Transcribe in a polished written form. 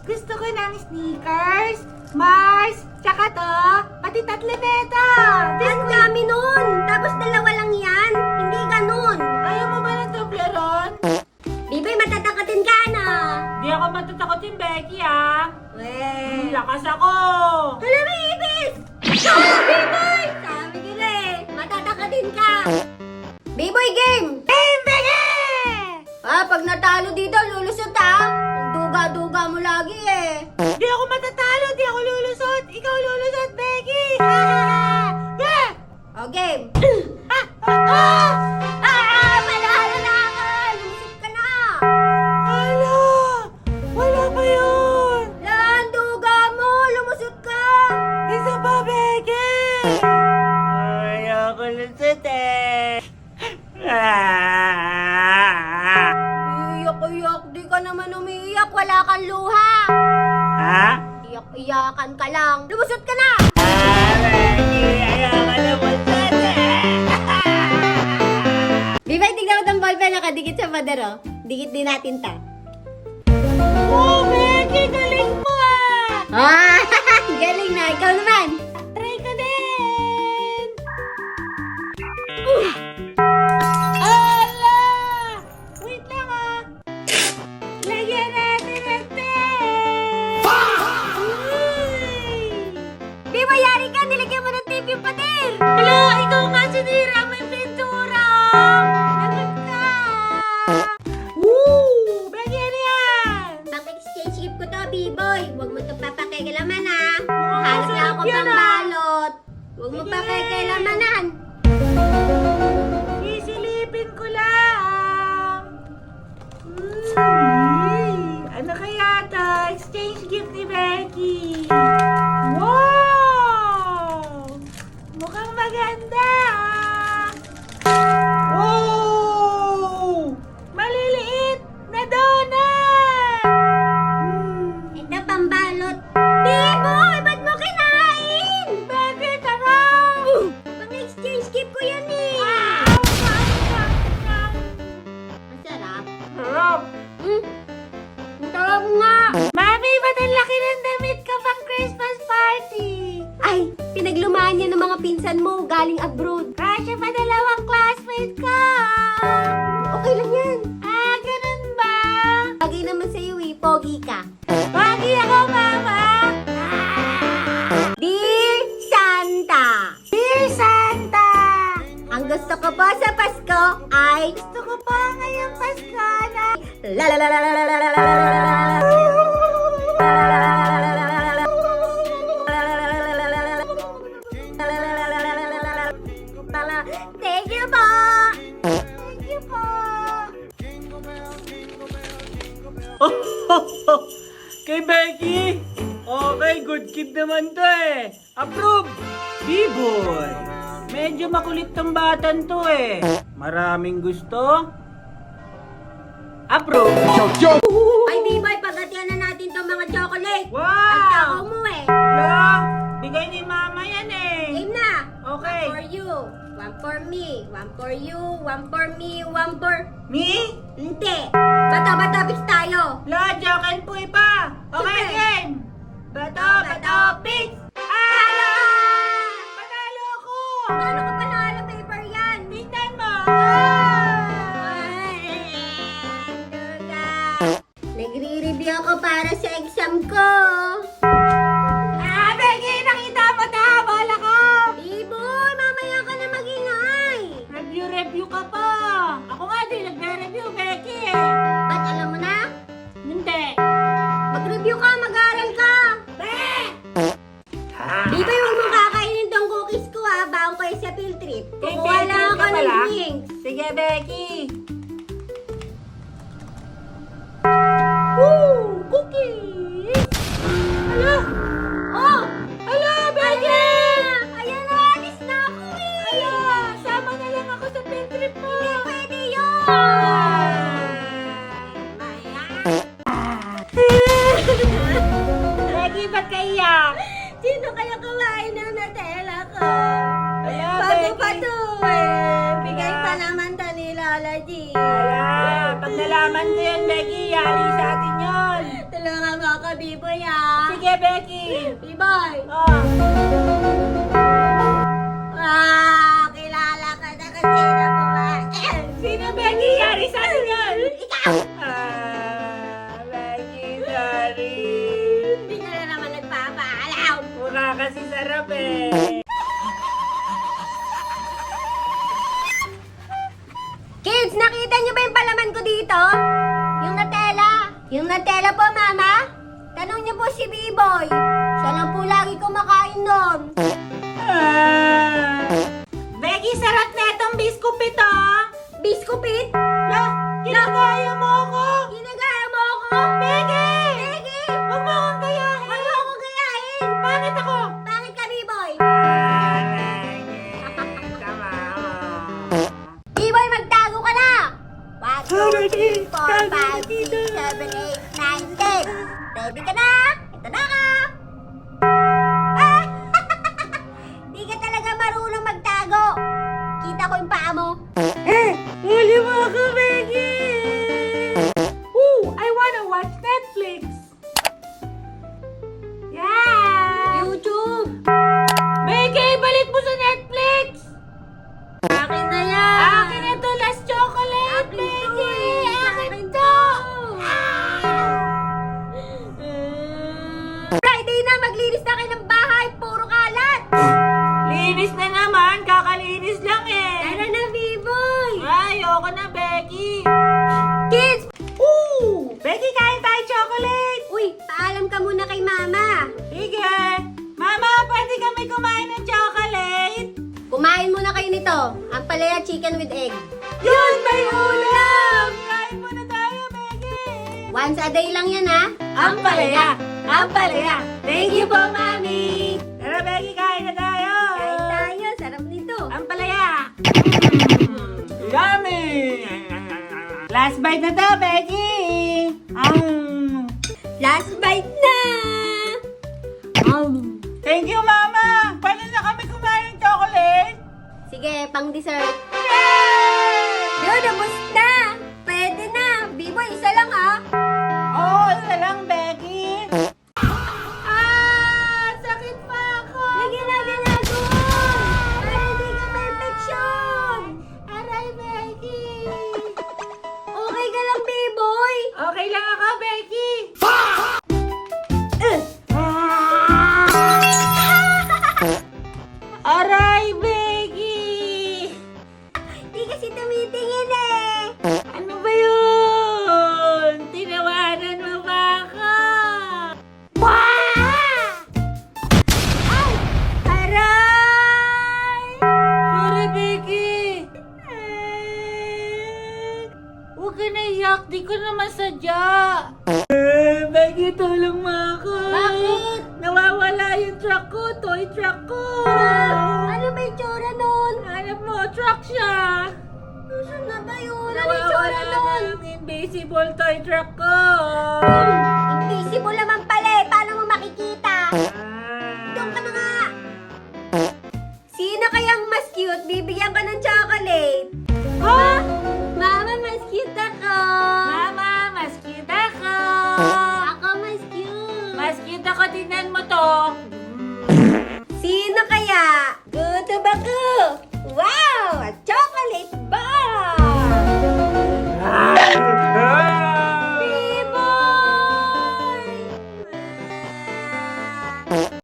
Gusto ko ng Snickers, Mars, tsaka to, pati Tatlemeta. Ang dami nun! Tapos dalawa lang yan! Hindi ganun! Ayaw mo ba ng Toblerone? Biboy, matatakatin ka na! Di ako matatakotin, Becky, ah. Weh! Lakas ako. Hala, Bibis! Biboy! Sabi ko na eh, matatakatin ka! Biboy game! Game, Becky! Pag natalo dito, lulusot ha! Ang duga-duga mo lagi eh! Di ako matatalo, di ako lulusot. Ikaw lulusot, Becky. Yeah! O, game! Ah! Manalo na ka! Lumusot ka na! Hala! Wala pa yun! Ang duga mo! Lumusot ka! Isa pa, Becky! Ayaw ko lusot eh. Iyak-iyak, di ka naman umiiyak, wala kang luha! Ha? Iyak-iyakan ka lang! Lumusot ka na! Becky! Ayaw ko lumusot eh. Bibay, tignan mo itong ballpen nakadikit sa pader, oh. Dikit din natin ta. Oh, Becky! Galing mo ah! Galing na. Ikaw naman. Try ko din! Ala! Wait lang ah! Lagyan natin ng tape! Uy! Bibay, yari ka. Nilagyan mo ng tape yung pader. Ala! Ikaw nga sinira mo yung pintura! Lagot ka. Woo! Becky, ano yan? Pag-exchange gift ko to, B-boy. Huwag mo ito papakailaman, ha. Mukhang Halos na masarap ako yan, pang ah. balot. Huwag mo Sige. papakilamanan. Sisilipin ko lang. Ano kaya to? Exchange gift ni Becky. Wow! Mukhang maganda. Oh! Maliliit na donut! Ito pang balot. B-boy, ba't mo kinain? Becky, tara! Pang-exchange gift ko yan, eh. Wow! Masarap. Sarap! Ang sarap nga. Mami, ba't ang laki ng damit ka pang Christmas party? Ay, pinaglumaan niya ng mga pinsan mo galing abroad. Kasya pa dalawang classmate ko. Okay lang yan. Ah, ganun ba? Bagay naman sa'yo eh, pogi ka. Bagi ako, mama. Dear Santa, Dear Santa! ang gusto ko po sa Pasko ay Gusto ko pa ngayong Pasko na... la la la la la la la la la Thank you po! Thank you po. Kay Becky? Okay, good kid naman to eh. Approve! B-boy! Medyo makulit tong batan to eh. Maraming gusto? Approve! Ay, Biboy, pagatian na natin tong mga chocolate. Ang Wow! tao mo eh. Wala! Bigay ni mama yan eh. Game na. Okay. One for you. One for me. One for you. One for me. One for... Me? Hindi. Bata-bata fix tayo. La, jokin po pa. Okay, Super. game! Bato, bato, pix! Ah! Panalo ako! Paano ka panalo paper yan? Tingnan mo! Nagre-review ako para sa exam ko. Ah, Becky, nakita mo na. Bala ko. Biboy, mamaya ka na magingay. Review ka pa. Ako nga din, nagre-review, Becky eh. Ba't alam mo na? Hindi. Mag-review ka, mag-aral ka. Biboy, huwag mong kakainin tong cookies ko ha. Bago kayo sa field trip. Kukuha lang ako ka ng pala? drinks. Sige, Becky. Woo! Cookies! Hala! Oh! Hala, Becky! Ayan na, alis na ako eh! Hala, sama na lang ako sa field trip mo. Hindi pwede yun! Becky, ba't ka iyak? Sino kaya kumain ng Nutella ko? Hala, Bago Becky. pa to eh! Bigay pa naman to ni Lola G. Hala, pag nalaman ko yan, Becky, yari sa atin yun. Tulungan mo ako, Bibo. kaya? Sige, Becky. B-boy. Oh. Kilala ka na kasi na pumain. Sino, Becky? Yari sa atin yan. Ikaw! Becky, sorry. Hindi ka na naman nagpapaalam. Mukha kasi sarap eh. Kids, nakita niyo ba yung palaman ko dito? Yung Nutella. Yung Nutella po, Mama. Tanong niyo po si B-boy. Siya lang po lagi kumakain nun. Becky, sarap na itong biskupit, ah. Biskupit? Ginagaya mo ako. Ginagaya mo ako? Becky! Becky! Huwag mo akong gayahin. Huwag mo akong gayahin! Bakit ako? Bakit ka, B-boy? B-boy, magtago ka na! 1, 2, 3, 4, 5, 6, 7, 8, 9, 10. Ready ka na? Ito na ka! Ah! Di ka talaga marunong magtago. Kita ko yung paa mo. Huli mo ako, Becky! Ooh, I wanna watch Netflix. Yeah! YouTube! Becky, balik mo sa Netflix! Akin na yan! Akin na to, last chocolate, Becky! Akin to! Friday na! Maglinis na kayo ng bahay! Puro kalat! Linis na naman, kakalinis lang eh! Tara na, B-boy! Ayoko na, Becky! Kids! Ooh! Becky, kain tayo chocolate! Uy, paalam ka muna kay Mama. Sige! Mama, pwede kami kumain ng chocolate? Kumain muna kayo nito. Ang palaya chicken with egg. Yun, may ulam! Kain muna tayo, Becky! Once a day lang yan, ha? Ang palaya! Ang palaya! Thank you po, Mami! Tara, Becky, kain na tayo! Kain tayo. Sarap nito. Ang palaya! Yummy! Last bite na to, Becky! Last bite na! Thank you, Mama! Pwede na kami kumain ng chocolate? Sige, pang dessert. Yay! Yun, ubos na! Pwede na. B-boy, isa lang, ha? Oo, isa lang, Becky. Sakit pa ako! Lagyan na ginagawa! Para hindi ka perfection! Aray, Becky! Okay ka lang, B-boy? Okay lang ako, Becky! Aray, Becky! Di kasi tumitingin, eh. Ano ba yun? Tinawanan mo ba ako? Ay! Aray! Sorry, Becky! Huwag ka naiyak, di ko naman sadya. Becky, tulong mo ako. Bakit? Nawawala yung truck ko, toy truck ko. Ano ba yung tsura nun? Hanap mo, truck siya. Saan na ba yun? Ano yung tsura Nawawala nun? na yung invisible toy truck ko. Invisible naman pala eh. Paano mo makikita? Doon ka na nga. Sino kayang mas cute? Bibigyan ka ng chocolate. Ha? Mama, mas cute ako. Mama, mas cute ako. Ako mas cute. Mas cute ako, tingnan mo to. Sino kaya? Gutom ako. Wow! A chocolate bar!